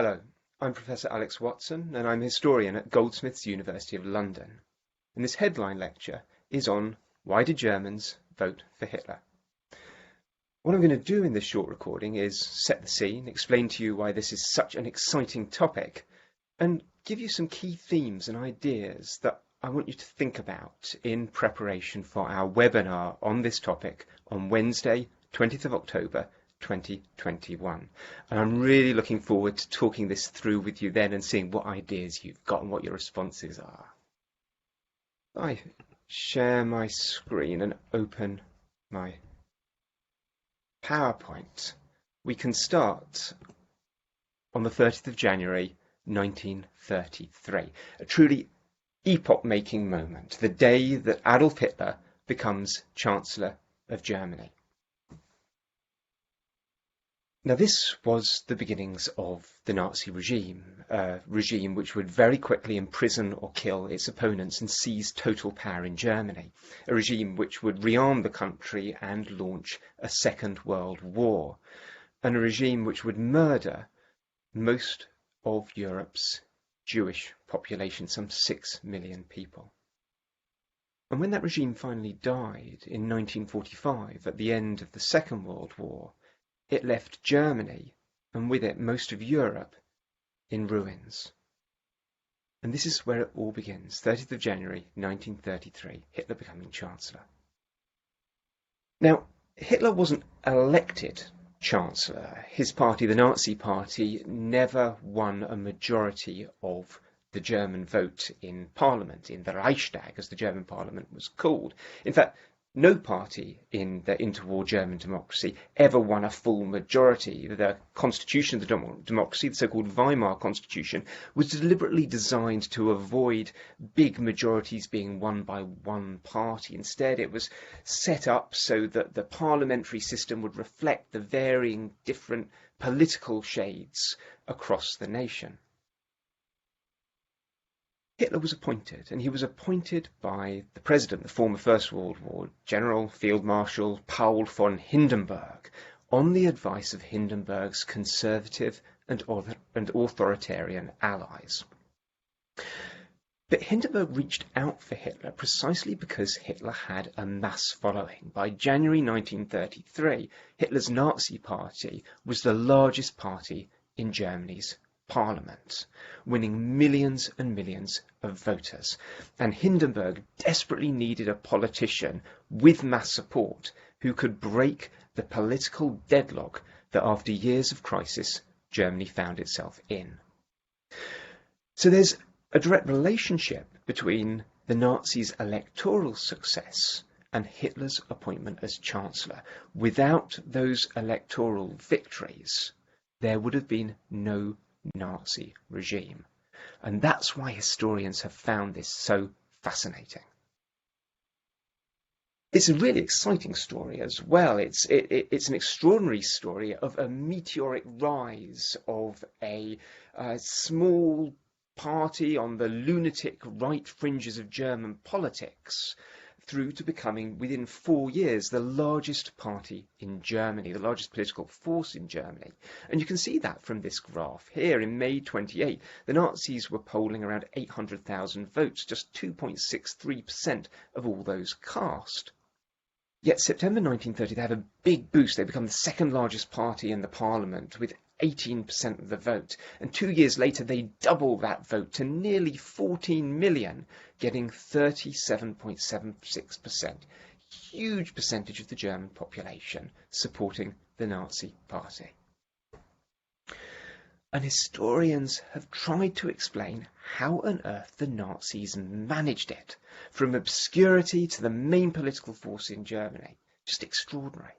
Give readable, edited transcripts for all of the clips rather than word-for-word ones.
Hello, I'm Professor Alex Watson, and I'm a historian at Goldsmiths, University of London. And this headline lecture is on Why Did Germans Vote for Hitler? What I'm going to do in this short recording is set the scene, explain to you why this is such an exciting topic, and give you some key themes and ideas that I want you to think about in preparation for our webinar on this topic on Wednesday, 20th of October, 2021. And I'm really looking forward to talking this through with you then and seeing what ideas you've got and what your responses are. I share my screen and open my PowerPoint. We can start on the 30th of January 1933, a truly epoch-making moment, the day that Adolf Hitler becomes Chancellor of Germany. Now, this was the beginnings of the Nazi regime, a regime which would very quickly imprison or kill its opponents and seize total power in Germany, a regime which would rearm the country and launch a Second World War, and a regime which would murder most of Europe's Jewish population, some 6 million people. And when that regime finally died in 1945, at the end of the Second World War, it left Germany, and with it most of Europe, in ruins. And this is where it all begins, 30th of January 1933, Hitler becoming Chancellor. Now, Hitler wasn't elected Chancellor. His party, the Nazi Party, never won a majority of the German vote in Parliament, in the Reichstag, as the German Parliament was called. In fact, no party in the interwar German democracy ever won a full majority. The constitution of the democracy, the so-called Weimar Constitution, was deliberately designed to avoid big majorities being won by one party. Instead, it was set up so that the parliamentary system would reflect the varying different political shades across the nation. Hitler was appointed, and he was appointed by the president, the former First World War General Field Marshal Paul von Hindenburg, on the advice of Hindenburg's conservative and authoritarian allies. But Hindenburg reached out for Hitler precisely because Hitler had a mass following. By January 1933, Hitler's Nazi Party was the largest party in Germany's Parliament, winning millions and millions of voters. And Hindenburg desperately needed a politician with mass support who could break the political deadlock that after years of crisis, Germany found itself in. So there's a direct relationship between the Nazis' electoral success and Hitler's appointment as Chancellor. Without those electoral victories, there would have been no Nazi regime. And that's why historians have found this so fascinating. It's a really exciting story as well. It's an extraordinary story of a meteoric rise of a small party on the lunatic right fringes of German politics through to becoming, within 4 years, the largest party in Germany, the largest political force in Germany. And you can see that from this graph here. In May 28, the Nazis were polling around 800,000 votes, just 2.63% of all those cast. Yet September 1930, they have a big boost. They become the second largest party in the parliament with 18% of the vote. And 2 years later, they double that vote to nearly 14 million, getting 37.76%. Huge percentage of the German population supporting the Nazi Party. And historians have tried to explain how on earth the Nazis managed it, from obscurity to the main political force in Germany. Just extraordinary.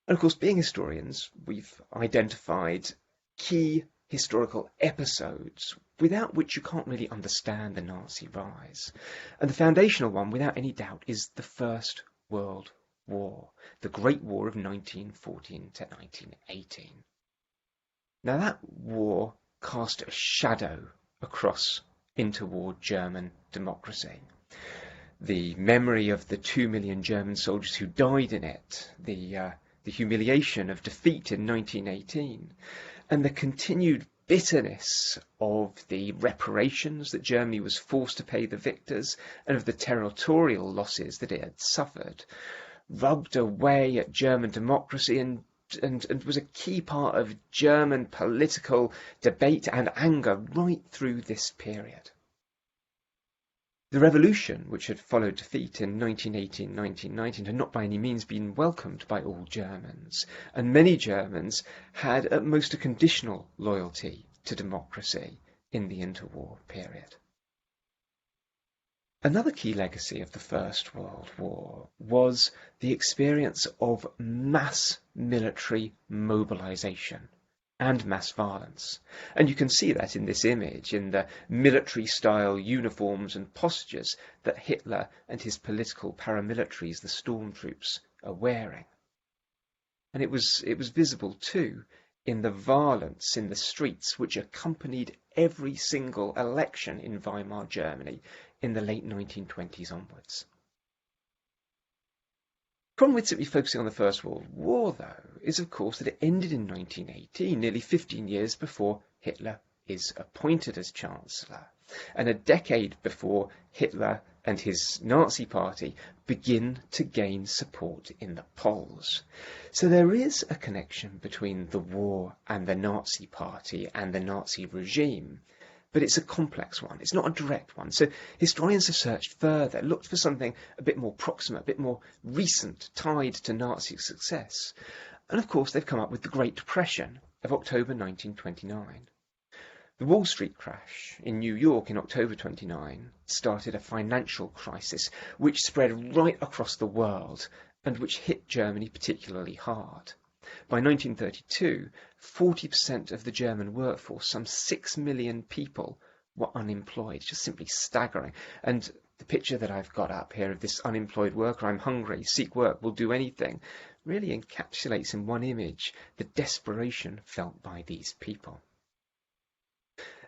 And of course, being historians, we've identified key historical episodes without which you can't really understand the Nazi rise. And the foundational one, without any doubt, is the First World War, the Great War of 1914 to 1918. Now, that war cast a shadow across interwar German democracy. The memory of the 2 million German soldiers who died in it, the humiliation of defeat in 1918, and the continued bitterness of the reparations that Germany was forced to pay the victors and of the territorial losses that it had suffered rubbed away at German democracy and was a key part of German political debate and anger right through this period. The revolution, which had followed defeat in 1918-1919, had not by any means been welcomed by all Germans, and many Germans had at most a conditional loyalty to democracy in the interwar period. Another key legacy of the First World War was the experience of mass military mobilization and mass violence. And you can see that in this image, in the military-style uniforms and postures that Hitler and his political paramilitaries, the stormtroops, are wearing. And it was visible too in the violence in the streets which accompanied every single election in Weimar Germany in the late 1920s onwards. The problem with simply focusing on the First World War, though, is of course that it ended in 1918, nearly 15 years before Hitler is appointed as Chancellor, and a decade before Hitler and his Nazi Party begin to gain support in the polls. So there is a connection between the war and the Nazi Party and the Nazi regime, but it's a complex one. It's not a direct one. So historians have searched further, looked for something a bit more proximate, a bit more recent, tied to Nazi success. And of course, they've come up with the Great Depression of October 1929. The Wall Street crash in New York in October 29 started a financial crisis which spread right across the world and which hit Germany particularly hard. By 1932, 40% of the German workforce, some 6 million people, were unemployed. Just simply staggering. And the picture that I've got up here of this unemployed worker, I'm hungry, seek work, will do anything, really encapsulates in one image the desperation felt by these people.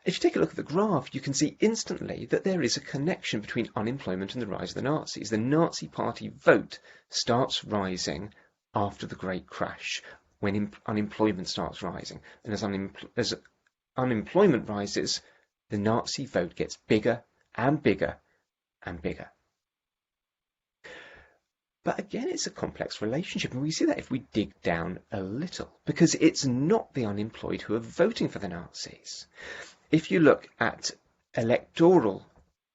If you take a look at the graph, you can see instantly that there is a connection between unemployment and the rise of the Nazis. The Nazi Party vote starts rising after the Great Crash, when unemployment starts rising. And as unemployment rises, the Nazi vote gets bigger and bigger and bigger. But again, it's a complex relationship, and we see that if we dig down a little, because it's not the unemployed who are voting for the Nazis. If you look at electoral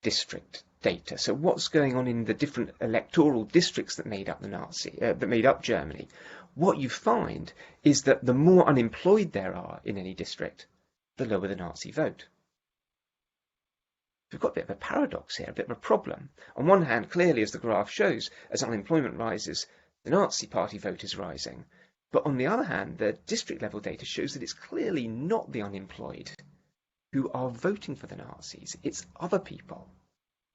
district data, so what's going on in the different electoral districts that made up Germany, what you find is that the more unemployed there are in any district, the lower the Nazi vote. We've got a bit of a paradox here, a bit of a problem. On one hand, clearly, as the graph shows, as unemployment rises, the Nazi Party vote is rising. But on the other hand, the district level data shows that it's clearly not the unemployed who are voting for the Nazis, it's other people.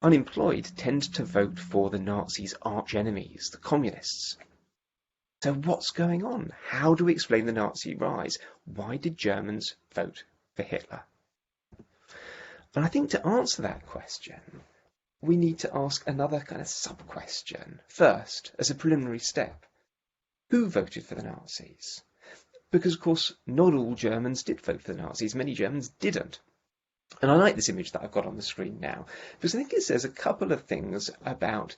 Unemployed tend to vote for the Nazis' arch enemies, the communists. So what's going on? How do we explain the Nazi rise? Why did Germans vote for Hitler? And I think to answer that question, we need to ask another kind of sub-question. First, as a preliminary step, who voted for the Nazis? Because, of course, not all Germans did vote for the Nazis. Many Germans didn't. And I like this image that I've got on the screen now, because I think it says a couple of things about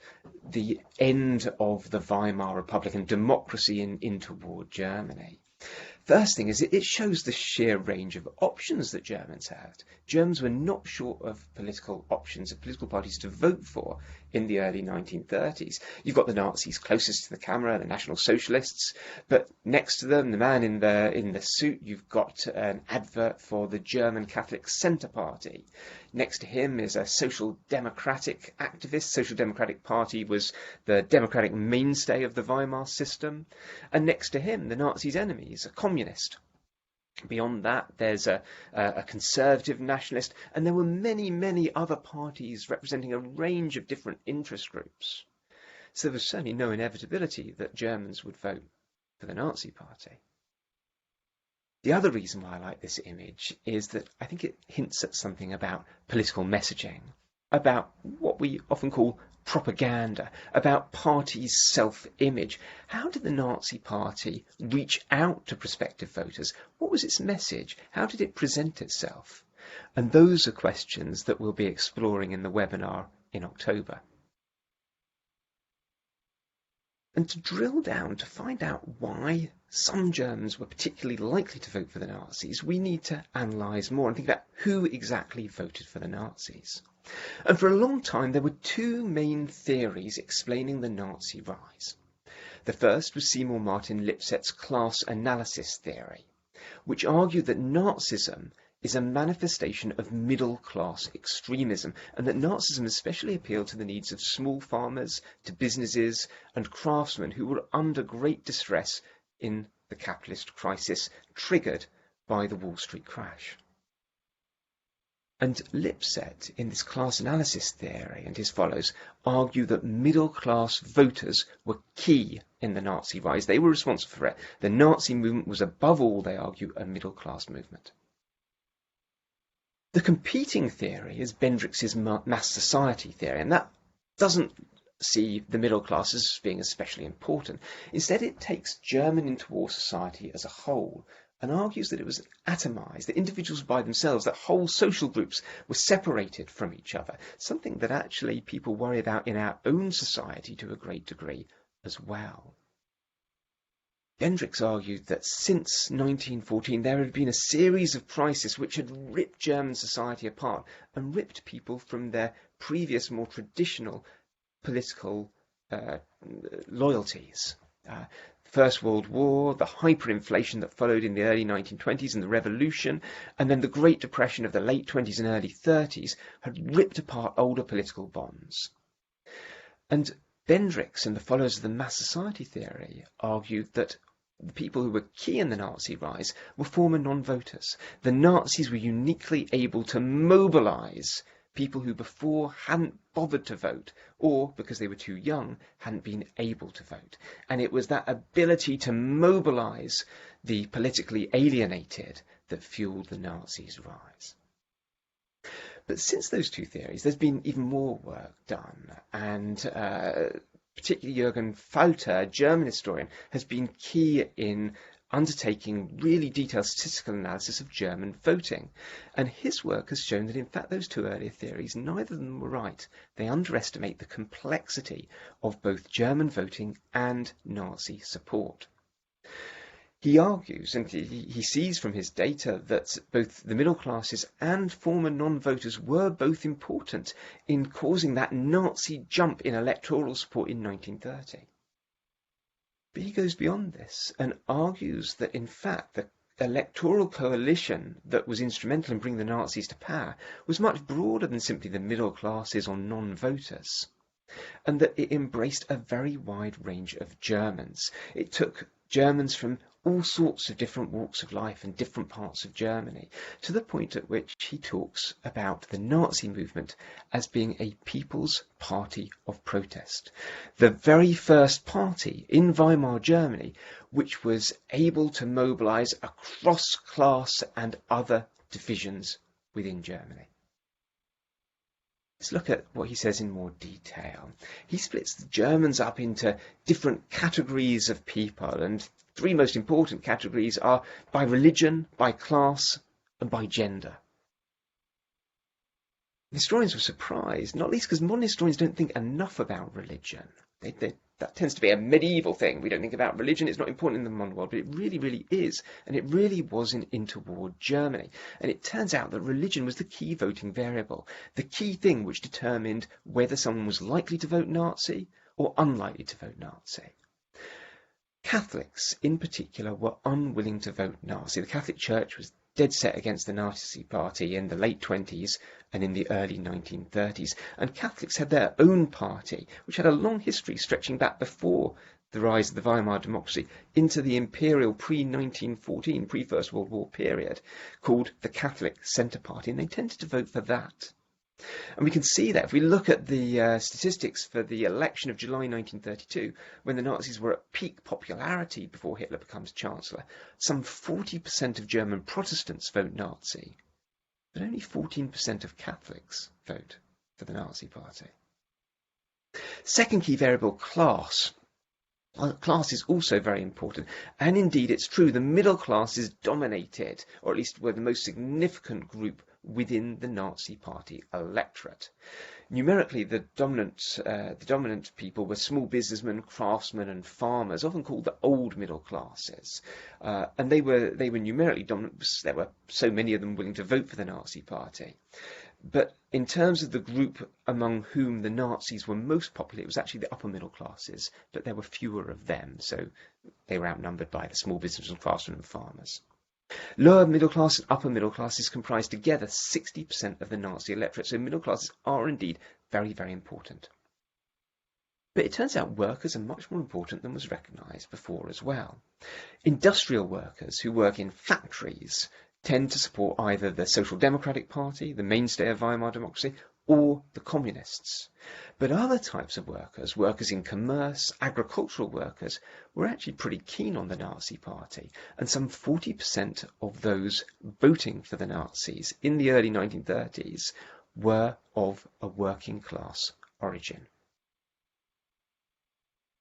the end of the Weimar Republic and democracy in interwar Germany. First thing is it shows the sheer range of options that Germans had. Germans were not short of political options, of political parties to vote for in the early 1930s. You've got the Nazis closest to the camera, the National Socialists, but next to them, the man in the suit, you've got an advert for the German Catholic Centre Party. Next to him is a social democratic activist. Social Democratic Party was the democratic mainstay of the Weimar system. And next to him, the Nazis' enemies, a communist. Beyond that, there's a conservative nationalist, and there were many, many other parties representing a range of different interest groups. So there was certainly no inevitability that Germans would vote for the Nazi Party. The other reason why I like this image is that I think it hints at something about political messaging. about what we often call propaganda, about parties' self-image. How did the Nazi Party reach out to prospective voters? What was its message? How did it present itself? And those are questions that we'll be exploring in the webinar in October. And to drill down, to find out why some Germans were particularly likely to vote for the Nazis, we need to analyse more and think about who exactly voted for the Nazis. And for a long time, there were two main theories explaining the Nazi rise. The first was Seymour Martin Lipset's class analysis theory, which argued that Nazism is a manifestation of middle-class extremism, and that Nazism especially appealed to the needs of small farmers, to businesses and craftsmen who were under great distress in the capitalist crisis triggered by the Wall Street crash. And Lipset, in this class analysis theory and his follows, argue that middle-class voters were key in the Nazi rise. They were responsible for it. The Nazi movement was above all, they argue, a middle-class movement. The competing theory is Bendrix's mass society theory, and that doesn't see the middle class as being especially important. Instead, it takes German interwar society as a whole and argues that it was atomized, that individuals by themselves, that whole social groups were separated from each other, something that actually people worry about in our own society to a great degree as well. Bendrix argued that since 1914 there had been a series of crises which had ripped German society apart and ripped people from their previous, more traditional political loyalties. First World War, the hyperinflation that followed in the early 1920s and the Revolution, and then the Great Depression of the late 20s and early 30s had ripped apart older political bonds. And Bendrix and the followers of the mass society theory argued that the people who were key in the Nazi rise were former non-voters. The Nazis were uniquely able to mobilise people who before hadn't bothered to vote, or, because they were too young, hadn't been able to vote. And it was that ability to mobilise the politically alienated that fuelled the Nazis' rise. But since those two theories, there's been even more work done, and particularly Jürgen Falter, a German historian, has been key in undertaking really detailed statistical analysis of German voting. And his work has shown that, in fact, those two earlier theories, neither of them were right. They underestimate the complexity of both German voting and Nazi support. He argues, and he sees from his data, that both the middle classes and former non-voters were both important in causing that Nazi jump in electoral support in 1930. But he goes beyond this and argues that, in fact, the electoral coalition that was instrumental in bringing the Nazis to power was much broader than simply the middle classes or non-voters, and that it embraced a very wide range of Germans. It took Germans from all sorts of different walks of life and different parts of Germany, to the point at which he talks about the Nazi movement as being a people's party of protest. The very first party in Weimar Germany which was able to mobilise across class and other divisions within Germany. Let's look at what he says in more detail. He splits the Germans up into different categories of people, and three most important categories are by religion, by class, and by gender. Historians were surprised, not least because modern historians don't think enough about religion. That tends to be a medieval thing. We don't think about religion. It's not important in the modern world, but it really, really is. And it really was in interwar Germany. And it turns out that religion was the key voting variable, the key thing which determined whether someone was likely to vote Nazi or unlikely to vote Nazi. Catholics, in particular, were unwilling to vote Nazi. The Catholic Church was dead set against the Nazi Party in the late 20s and in the early 1930s. And Catholics had their own party, which had a long history stretching back before the rise of the Weimar democracy into the imperial pre-1914, pre-First World War period, called the Catholic Centre Party, and they tended to vote for that. And we can see that if we look at the statistics for the election of July 1932, when the Nazis were at peak popularity before Hitler becomes Chancellor, some 40% of German Protestants vote Nazi, but only 14% of Catholics vote for the Nazi Party. Second key variable, class. Class is also very important, and indeed it's true the middle classes dominated, or at least were the most significant group within the Nazi Party electorate. Numerically, the dominant people were small businessmen, craftsmen and farmers, often called the old middle classes. And they were numerically dominant because there were so many of them willing to vote for the Nazi Party. But in terms of the group among whom the Nazis were most popular, it was actually the upper middle classes, but there were fewer of them, so they were outnumbered by the small businessmen, craftsmen and farmers. Lower middle class and upper middle classes comprise together 60% of the Nazi electorate, so middle classes are indeed very, very important. But it turns out workers are much more important than was recognised before as well. Industrial workers who work in factories tend to support either the Social Democratic Party, the mainstay of Weimar democracy, or the communists. But other types of workers, workers in commerce, agricultural workers, were actually pretty keen on the Nazi Party, and some 40% of those voting for the Nazis in the early 1930s were of a working class origin.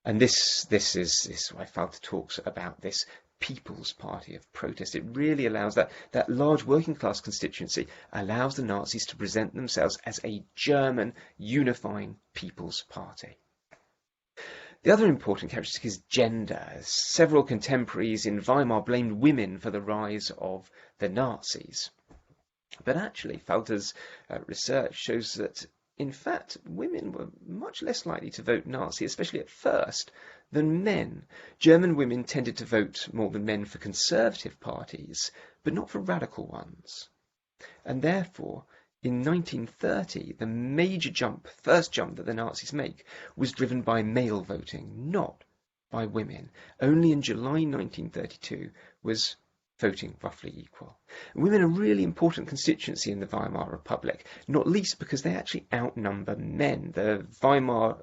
And this is why Falter talks about this People's Party of protest. It really allows that large working class constituency allows the Nazis to present themselves as a German unifying people's party. The other important characteristic is gender. Several contemporaries in Weimar blamed women for the rise of the Nazis. But actually, Falter's research shows that in fact, women were much less likely to vote Nazi, especially at first, than men. German women tended to vote more than men for conservative parties, but not for radical ones. And therefore, in 1930, the major first jump that the Nazis make, was driven by male voting, not by women. Only in July 1932 was voting roughly equal. Women are a really important constituency in the Weimar Republic, not least because they actually outnumber men. The Weimar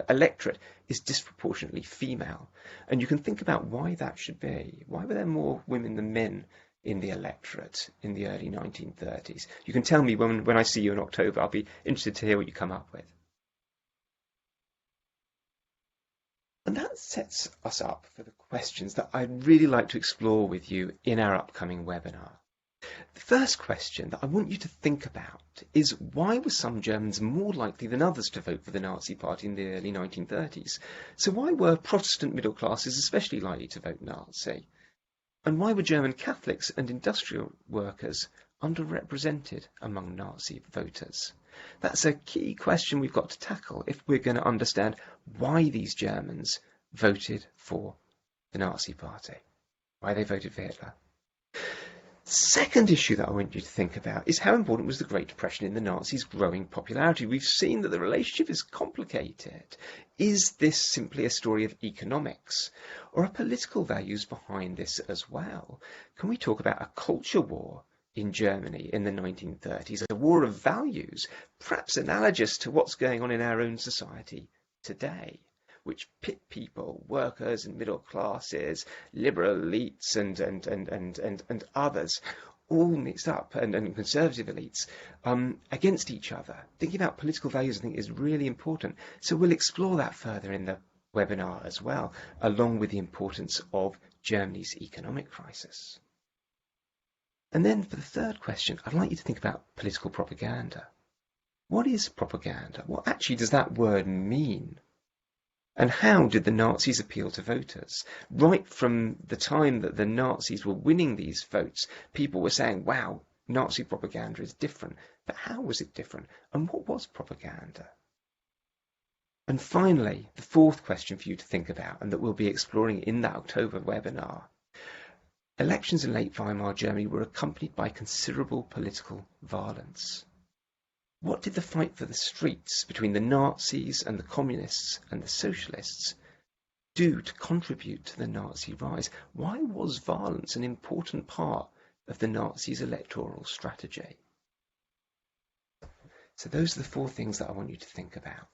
electorate is disproportionately female. And you can think about why that should be. Why were there more women than men in the electorate in the early 1930s? You can tell me when I see you in October. I'll be interested to hear what you come up with. And that sets us up for the questions that I'd really like to explore with you in our upcoming webinar. The first question that I want you to think about is, why were some Germans more likely than others to vote for the Nazi Party in the early 1930s? So why were Protestant middle classes especially likely to vote Nazi? And why were German Catholics and industrial workers underrepresented among Nazi voters? That's a key question we've got to tackle if we're going to understand why these Germans voted for the Nazi Party, why they voted for Hitler. Second issue that I want you to think about is how important was the Great Depression in the Nazis' growing popularity. We've seen that the relationship is complicated. Is this simply a story of economics, or are political values behind this as well? Can we talk about a culture war in Germany in the 1930s, a war of values, perhaps analogous to what's going on in our own society today, which pit people, workers and middle classes, liberal elites and others, all mixed up, and conservative elites, against each other. Thinking about political values, I think, is really important. So we'll explore that further in the webinar as well, along with the importance of Germany's economic crisis. And then for the third question, I'd like you to think about political propaganda. What is propaganda? What actually does that word mean? And how did the Nazis appeal to voters? Right from the time that the Nazis were winning these votes, people were saying, wow, Nazi propaganda is different. But how was it different? And what was propaganda? And finally, the fourth question for you to think about, and that we'll be exploring in that October webinar. Elections in late Weimar Germany were accompanied by considerable political violence. What did the fight for the streets between the Nazis and the communists and the socialists do to contribute to the Nazi rise? Why was violence an important part of the Nazis' electoral strategy? So those are the four things that I want you to think about.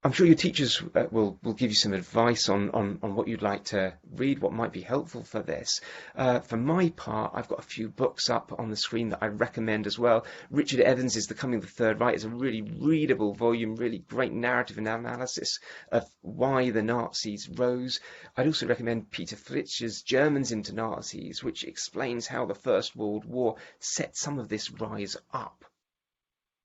I'm sure your teachers will give you some advice on what you'd like to read, what might be helpful for this. For my part, I've got a few books up on the screen that I recommend as well. Richard Evans' The Coming of the Third Reich is a really readable volume, really great narrative and analysis of why the Nazis rose. I'd also recommend Peter Fritzsche's Germans into Nazis, which explains how the First World War set some of this rise up.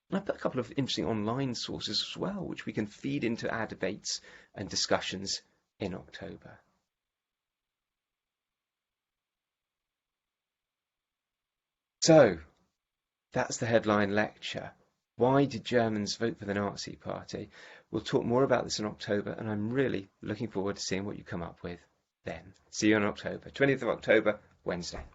And I've put a couple of interesting online sources as well, which we can feed into our debates and discussions in October. So, that's the headline lecture. Why did Germans vote for the Nazi Party? We'll talk more about this in October, and I'm really looking forward to seeing what you come up with then. See you in October, 20th of October, Wednesday.